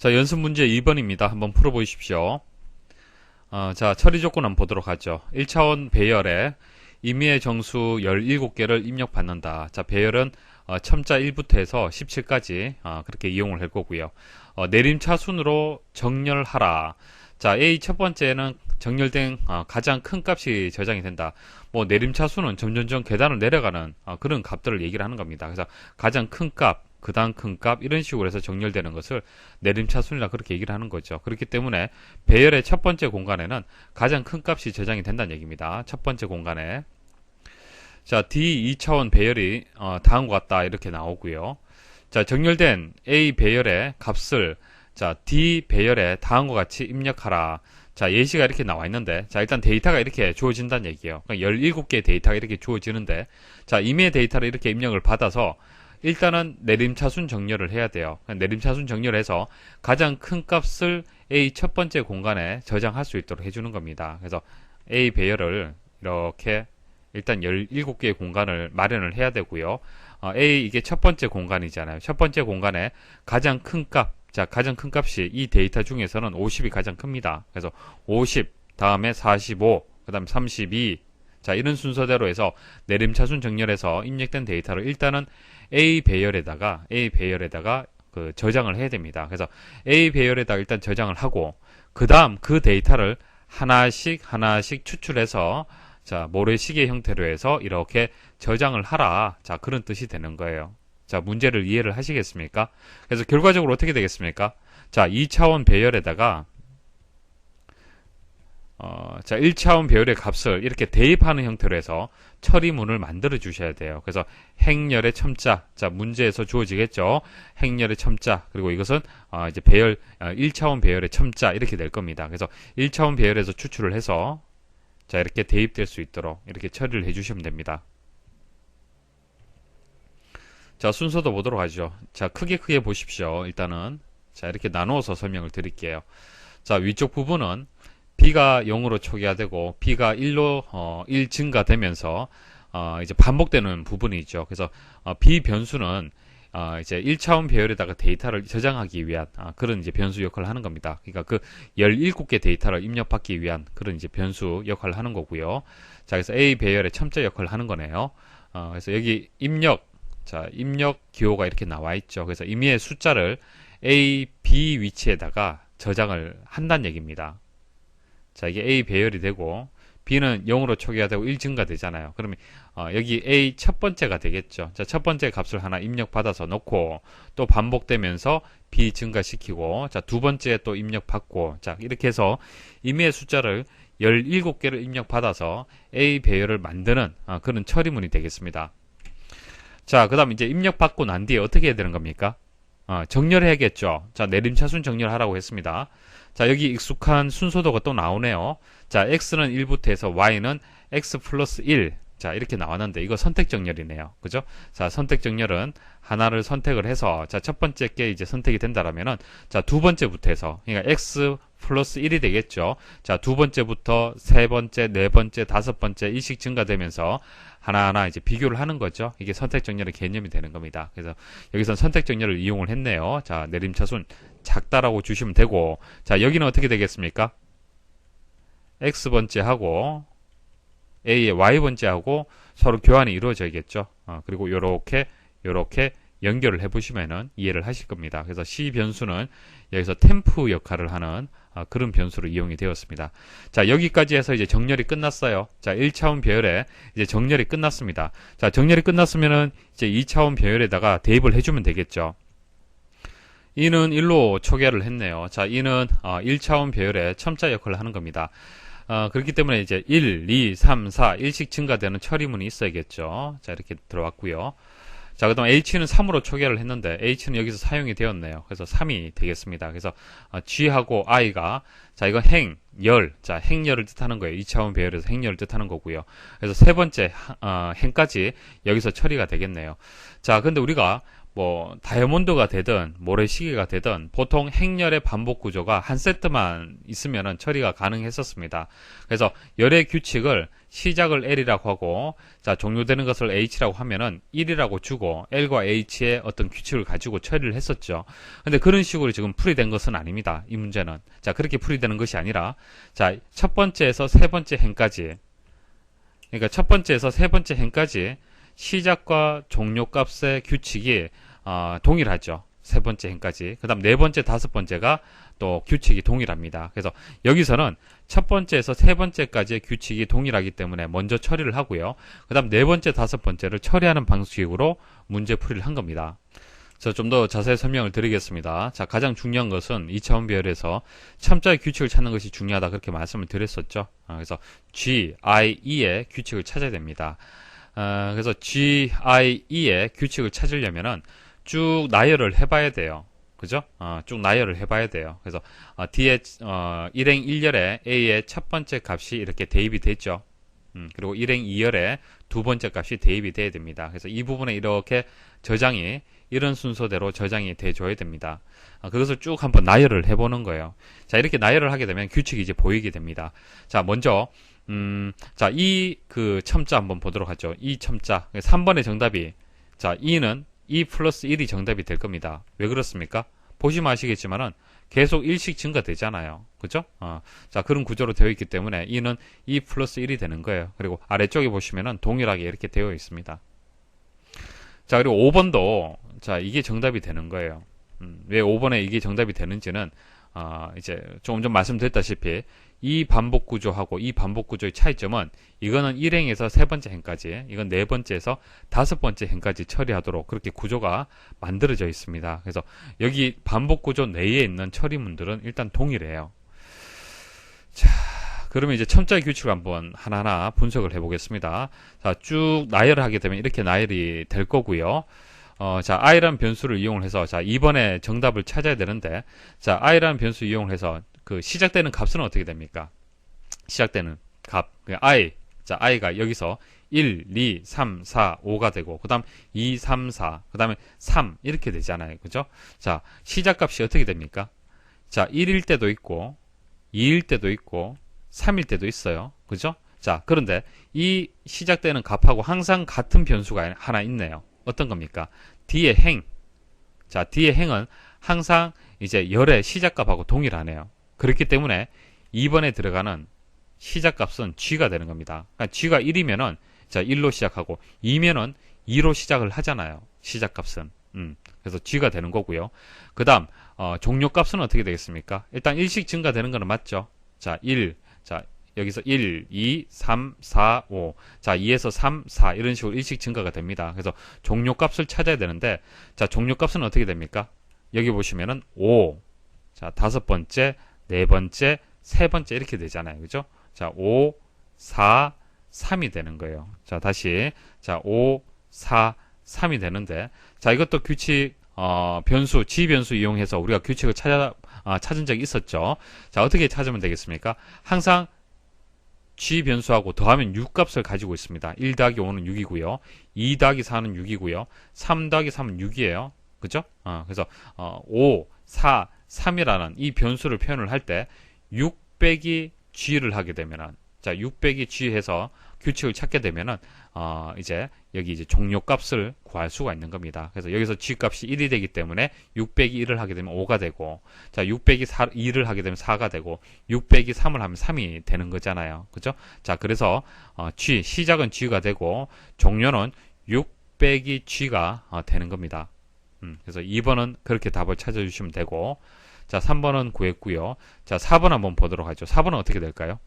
자, 연습 문제 2번입니다. 한번 풀어보십시오. 자, 처리 조건 한번 보도록 하죠. 1차원 배열에 임의의 정수 17개를 입력받는다. 자, 배열은 첨자 1부터 해서 17까지 그렇게 이용을 할 거고요. 내림차순으로 정렬하라. 자, A 첫 번째는 정렬된 가장 큰 값이 저장이 된다. 뭐 내림차순은 점점점 계단을 내려가는 그런 값들을 얘기를 하는 겁니다. 그래서 가장 큰 값, 그 다음 큰 값 이런 식으로 해서 정렬되는 것을 내림차순이라 그렇게 얘기를 하는 거죠. 그렇기 때문에 배열의 첫 번째 공간에는 가장 큰 값이 저장이 된다는 얘기입니다. 첫 번째 공간에. 자, D 2차원 배열이 다음과 같다 이렇게 나오고요. 자, 정렬된 A 배열의 값을 자, D 배열에 다음과 같이 입력하라. 자, 예시가 이렇게 나와 있는데, 자, 일단 데이터가 이렇게 주어진다는 얘기예요. 그러니까 17개의 데이터가 이렇게 주어지는데, 자, 임의 데이터를 이렇게 입력을 받아서 일단은 내림차순 정렬을 해야 돼요. 내림차순 정렬해서 가장 큰 값을 A 첫 번째 공간에 저장할 수 있도록 해주는 겁니다. 그래서 A 배열을 이렇게 일단 17개의 공간을 마련을 해야 되고요. A 이게 첫 번째 공간이잖아요. 첫 번째 공간에 가장 큰 값, 자, 가장 큰 값이 이 데이터 중에서는 50이 가장 큽니다. 그래서 50, 다음에 45, 그 다음에 32, 자, 이런 순서대로 해서 내림차순 정렬해서 입력된 데이터를 일단은 A 배열에다가 그 저장을 해야 됩니다. 그래서 A 배열에다가 일단 저장을 하고, 그 다음 그 데이터를 하나씩 추출해서 자, 모래시계 형태로 해서 이렇게 저장을 하라. 자, 그런 뜻이 되는 거예요. 자, 문제를 이해를 하시겠습니까? 그래서 결과적으로 어떻게 되겠습니까? 자, 2차원 배열에다가 자, 1차원 배열의 값을 이렇게 대입하는 형태로 해서 처리문을 만들어 주셔야 돼요. 그래서 행렬의 첨자, 자, 문제에서 주어지겠죠. 행렬의 첨자, 그리고 이것은 이제 배열 1차원 배열의 첨자 이렇게 될 겁니다. 그래서 1차원 배열에서 추출을 해서 자, 이렇게 대입될 수 있도록 이렇게 처리를 해주시면 됩니다. 자, 순서도 보도록 하죠. 자, 크게 보십시오. 일단은 자, 이렇게 나누어서 설명을 드릴게요. 자, 위쪽 부분은 B가 0으로 초기화되고 B가 1로 1 증가되면서 이제 반복되는 부분이 있죠. 그래서 B 변수는 이제 1차원 배열에다가 데이터를 저장하기 위한 그런 이제 변수 역할을 하는 겁니다. 그러니까 그 17개 데이터를 입력받기 위한 그런 이제 변수 역할을 하는 거고요. 자, 그래서 A 배열의 첨자 역할을 하는 거네요. 그래서 여기 입력 기호가 이렇게 나와 있죠. 그래서 임의의 숫자를 A, B 위치에다가 저장을 한다는 얘기입니다. 자, 이게 A 배열이 되고 B는 0으로 초기화되고 1 증가되잖아요. 그러면 여기 A 첫 번째가 되겠죠. 자, 첫 번째 값을 하나 입력받아서 넣고 또 반복되면서 B 증가시키고, 자, 두 번째 또 입력받고, 자, 이렇게 해서 임의의 숫자를 17개를 입력받아서 A 배열을 만드는 그런 처리문이 되겠습니다. 자, 그 다음 이제 입력받고 난 뒤에 어떻게 해야 되는 겁니까? 정렬해야겠죠. 자, 내림차순 정렬하라고 했습니다. 자, 여기 익숙한 순서도가 또 나오네요. 자, X는 1부터 해서 Y는 X 플러스 1. 자, 이렇게 나왔는데 이거 선택 정렬이네요. 그죠? 자, 선택 정렬은 하나를 선택을 해서 자, 첫 번째 게 이제 선택이 된다라면은 자, 두 번째부터 해서 그러니까 X 플러스 1이 되겠죠. 자, 두 번째부터 세 번째, 네 번째, 다섯 번째 일씩 증가되면서 하나하나 이제 비교를 하는 거죠. 이게 선택 정렬의 개념이 되는 겁니다. 그래서 여기선 선택 정렬을 이용을 했네요. 자, 내림차순 작다라고 주시면 되고, 자, 여기는 어떻게 되겠습니까? X번째 하고 A의 Y번째 하고 서로 교환이 이루어져야겠죠. 그리고 요렇게 연결을 해보시면은 이해를 하실 겁니다. 그래서 C 변수는 여기서 템프 역할을 하는 그런 변수로 이용이 되었습니다. 자, 여기까지 해서 이제 정렬이 끝났어요. 자, 1차원 배열에 이제 정렬이 끝났습니다. 자, 정렬이 끝났으면은 이제 2차원 배열에다가 대입을 해주면 되겠죠. 이는 1로 초기화를 했네요. 자, 이는 1차원 배열의 첨자 역할을 하는 겁니다. 그렇기 때문에 이제 1, 2, 3, 4, 1씩 증가되는 처리문이 있어야겠죠. 자, 이렇게 들어왔고요. 자, 그 다음 H는 3으로 초기화를 했는데 H는 여기서 사용이 되었네요. 그래서 3이 되겠습니다. 그래서 G하고 I가 자, 이거 행열, 자, 행열을 뜻하는 거예요. 2차원 배열에서 행열을 뜻하는 거고요. 그래서 세 번째 행까지 여기서 처리가 되겠네요. 자, 근데 우리가 뭐 다이아몬드가 되든 모래시계가 되든 보통 행렬의 반복 구조가 한 세트만 있으면은 처리가 가능했었습니다. 그래서 열의 규칙을 시작을 L이라고 하고 자 종료되는 것을 H라고 하면은 1이라고 주고 L과 H의 어떤 규칙을 가지고 처리를 했었죠. 근데 그런 식으로 지금 풀이된 것은 아닙니다. 이 문제는 자 그렇게 풀이되는 것이 아니라 자 첫 번째에서 세 번째 행까지 그러니까 첫 번째에서 세 번째 행까지 시작과 종료 값의 규칙이 동일하죠. 세 번째 행까지. 그 다음 네 번째, 다섯 번째가 또 규칙이 동일합니다. 그래서 여기서는 첫 번째에서 세 번째까지의 규칙이 동일하기 때문에 먼저 처리를 하고요. 그 다음 네 번째, 다섯 번째를 처리하는 방식으로 문제 풀이를 한 겁니다. 자, 좀 더 자세히 설명을 드리겠습니다. 자, 가장 중요한 것은 2차원 배열에서 첨자의 규칙을 찾는 것이 중요하다. 그렇게 말씀을 드렸었죠. 그래서 G, I, E의 규칙을 찾아야 됩니다. 그래서 G, I, E의 규칙을 찾으려면은 쭉 나열을 해봐야 돼요. 그죠? 쭉 나열을 해봐야 돼요. 그래서 뒤에 일행 1열에 A의 첫 번째 값이 이렇게 대입이 됐죠. 그리고 일행 2열에 두 번째 값이 대입이 돼야 됩니다. 그래서 이 부분에 이렇게 저장이 이런 순서대로 저장이 돼줘야 됩니다. 그것을 쭉 한번 나열을 해보는 거예요. 자, 이렇게 나열을 하게 되면 규칙이 이제 보이게 됩니다. 자, 먼저 자, 이 그 첨자 한번 보도록 하죠. 이 첨자 3번의 정답이 자, 2는 2 플러스 1이 정답이 될 겁니다. 왜 그렇습니까? 보시면 아시겠지만은 계속 1씩 증가되잖아요. 그죠? 자, 그런 구조로 되어 있기 때문에 2는 2 플러스 1이 되는 거예요. 그리고 아래쪽에 보시면은 동일하게 이렇게 되어 있습니다. 자, 그리고 5번도 자, 이게 정답이 되는 거예요. 왜 5번에 이게 정답이 되는지는 이제 조금 전 말씀드렸다시피 이 반복 구조하고 이 반복 구조의 차이점은 이거는 1행에서 세 번째 행까지, 이건 네 번째에서 다섯 번째 행까지 처리하도록 그렇게 구조가 만들어져 있습니다. 그래서 여기 반복 구조 내에 있는 처리문들은 일단 동일해요. 자, 그러면 이제 첨자의 규칙을 한번 하나하나 분석을 해보겠습니다. 자, 쭉 나열을 하게 되면 이렇게 나열이 될 거고요. 자, i라는 변수를 이용을 해서, 자, 2번에 정답을 찾아야 되는데, 자, i라는 변수 이용을 해서, 그, 시작되는 값은 어떻게 됩니까? 시작되는 값, i. 자, i가 여기서 1, 2, 3, 4, 5가 되고, 그 다음 2, 3, 4, 그 다음에 3, 이렇게 되잖아요. 그죠? 자, 시작값이 어떻게 됩니까? 자, 1일 때도 있고, 2일 때도 있고, 3일 때도 있어요. 그죠? 자, 그런데 이 시작되는 값하고 항상 같은 변수가 하나 있네요. 어떤 겁니까? 뒤에 행. 자, 뒤에 행은 항상 이제 열의 시작값하고 동일하네요. 그렇기 때문에 2번에 들어가는 시작값은 G가 되는 겁니다. 그러니까 G가 1이면은 자, 1로 시작하고 2면은 2로 시작을 하잖아요. 시작값은. 그래서 G가 되는 거고요. 그 다음, 종료값은 어떻게 되겠습니까? 일단 1씩 증가되는 거는 맞죠? 자, 1. 자, 여기서 1, 2, 3, 4, 5. 자, 2에서 3, 4 이런 식으로 일씩 증가가 됩니다. 그래서 종료값을 찾아야 되는데 자, 종료값은 어떻게 됩니까? 여기 보시면은 5. 자, 다섯 번째, 네 번째, 세 번째 이렇게 되잖아요. 그죠? 자, 5, 4, 3이 되는 거예요. 자, 다시 자, 5, 4, 3이 되는데 자, 이것도 규칙 변수, G변수 이용해서 우리가 규칙을 찾은 적이 있었죠. 자, 어떻게 찾으면 되겠습니까? 항상 G 변수하고 더하면 6 값을 가지고 있습니다. 1 더하기 5는 6이고요. 2 더하기 4는 6이고요. 3 더하기 3은 6이에요. 그죠? 그래서 5, 4, 3이라는 이 변수를 표현을 할 때 6 빼기 G를 하게 되면은 자, 6 빼기 G 해서 규칙을 찾게 되면은 이제 여기 이제 종료값을 구할 수가 있는 겁니다. 그래서 여기서 G 값이 1이 되기 때문에 6 빼기 1을 하게 되면 5가 되고 자, 6 빼기 2를 하게 되면 4가 되고 6 빼기 3을 하면 3이 되는 거잖아요. 그죠? 자, 그래서 G 시작은 G가 되고 종료는 6 빼기 G가 되는 겁니다. 그래서 2번은 그렇게 답을 찾아주시면 되고 자, 3번은 구했고요. 자, 4번 한번 보도록 하죠. 4번은 어떻게 될까요?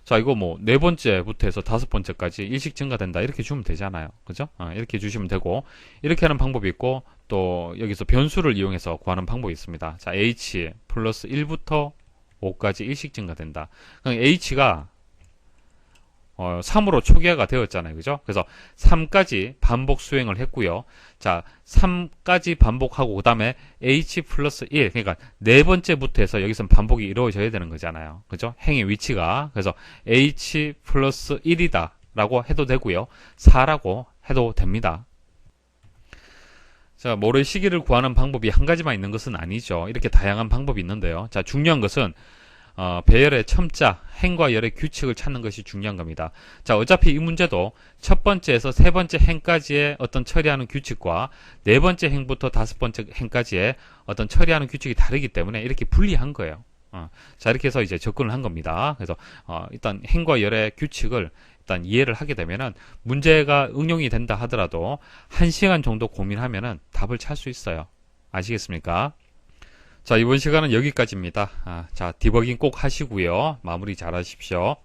자, 이거 뭐, 네 번째부터 해서 다섯 번째까지 일씩 증가된다. 이렇게 주면 되잖아요. 그죠? 이렇게 주시면 되고, 이렇게 하는 방법이 있고, 또, 여기서 변수를 이용해서 구하는 방법이 있습니다. 자, h 플러스 1부터 5까지 일씩 증가된다. 그럼 h가 3으로 초기화가 되었잖아요. 그죠? 그래서 3까지 반복 수행을 했고요. 자, 3까지 반복하고 그 다음에 h 플러스 1 그러니까 네 번째부터 해서 여기서 반복이 이루어져야 되는 거잖아요. 그죠? 행의 위치가 그래서 h 플러스 1이다 라고 해도 되고요. 4라고 해도 됩니다. 자, 모래시계를 구하는 방법이 한 가지만 있는 것은 아니죠. 이렇게 다양한 방법이 있는데요. 자, 중요한 것은 배열의 첨자, 행과 열의 규칙을 찾는 것이 중요한 겁니다. 자, 어차피 이 문제도 첫 번째에서 세 번째 행까지의 어떤 처리하는 규칙과 네 번째 행부터 다섯 번째 행까지의 어떤 처리하는 규칙이 다르기 때문에 이렇게 분리한 거예요. 자, 이렇게 해서 이제 접근을 한 겁니다. 그래서 일단 행과 열의 규칙을 일단 이해를 하게 되면은 문제가 응용이 된다 하더라도 1시간 정도 고민하면은 답을 찾을 수 있어요. 아시겠습니까? 자, 이번 시간은 여기까지입니다. 자, 디버깅 꼭 하시고요. 마무리 잘 하십시오.